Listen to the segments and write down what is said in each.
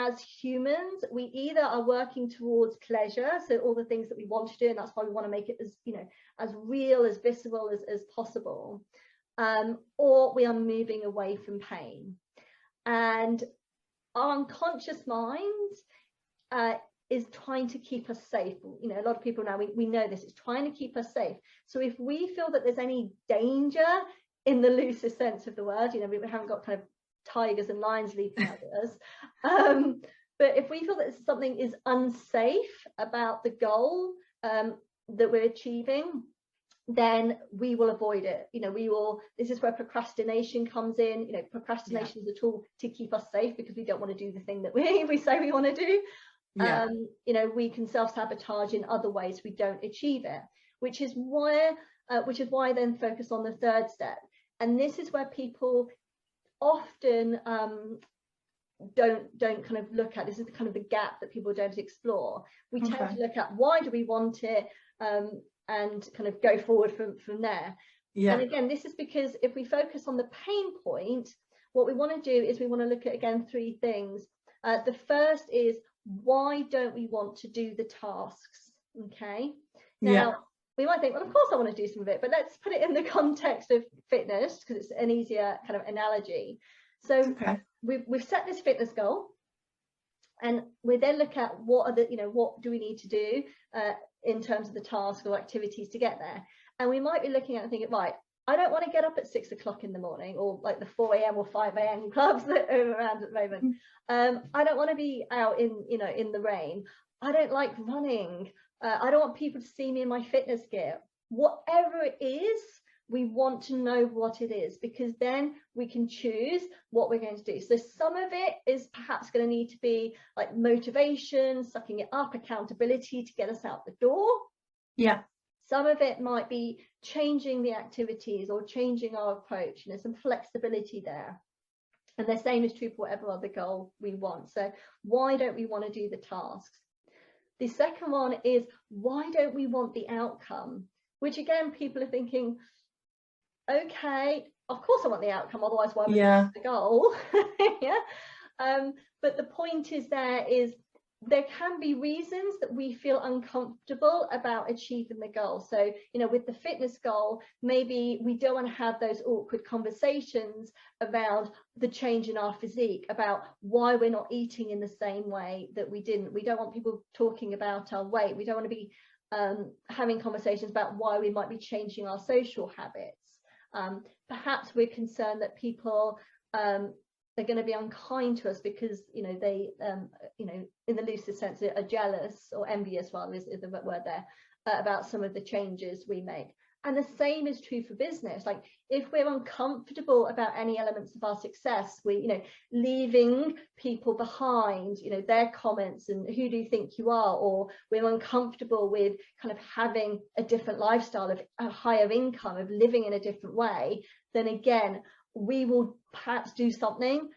as humans, we either are working towards pleasure, so all the things that we want to do, and that's why we want to make it as, you know, as real, as visceral as possible, or we are moving away from pain. And our unconscious mind is trying to keep us safe. You know, a lot of people now, we know this, it's trying to keep us safe. So if we feel that there's any danger, in the loosest sense of the word, you know, we haven't got kind of tigers and lions leaping out at us, but if we feel that something is unsafe about the goal that we're achieving, then we will avoid it. You know, this is where procrastination comes in. You know, procrastination is a tool to keep us safe, because we don't want to do the thing that we say we want to do. You know, we can self-sabotage in other ways, we don't achieve it, which is why then focus on the third step. And this is where people often don't kind of look at. This is the kind of the gap that people don't explore. We tend to look at, why do we want it, and kind of go forward from there. And again, this is because if we focus on the pain point, what we want to do is we want to look at, again, three things. The first is, why don't we want to do the tasks? Okay, now we might think, well, of course I want to do some of it, but let's put it in the context of fitness, because it's an easier kind of analogy. So we've set this fitness goal, and we then look at what do we need to do in terms of the task or activities to get there. And we might be looking at and thinking, right, I don't want to get up at 6 o'clock in the morning, or like the 4 a.m. or 5 a.m. clubs that are around at the moment. I don't want to be out in the rain. I don't like running. I don't want people to see me in my fitness gear. Whatever it is, we want to know what it is, because then we can choose what we're going to do. So some of it is perhaps going to need to be like motivation, sucking it up, accountability to get us out the door. Some of it might be changing the activities or changing our approach. You know, some flexibility there. And the same is true for whatever other goal we want. So why don't we want to do the tasks? The second one is, why don't we want the outcome? Which again, people are thinking, okay, of course I want the outcome, otherwise why would I the goal? But the point is, there can be reasons that we feel uncomfortable about achieving the goal. So, you know, with the fitness goal, maybe we don't want to have those awkward conversations around the change in our physique, about why we're not eating in the same way that we didn't. We don't want people talking about our weight. We don't want to be having conversations about why we might be changing our social habits. Perhaps we're concerned that people they're going to be unkind to us because, you know, they you know, in the loosest sense, are jealous, or envious rather is the word there, about some of the changes we make. And the same is true for business. Like, if we're uncomfortable about any elements of our success, we, you know, leaving people behind, you know, their comments and who do you think you are, or we're uncomfortable with kind of having a different lifestyle, of a higher income, of living in a different way, then again, we will perhaps do something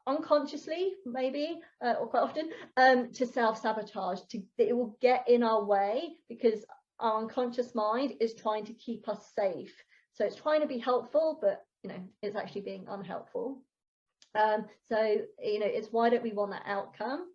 unconsciously, maybe, or quite often, to self-sabotage, it will get in our way, because our unconscious mind is trying to keep us safe. So it's trying to be helpful, but, you know, it's actually being unhelpful. So, you know, it's, why don't we want that outcome?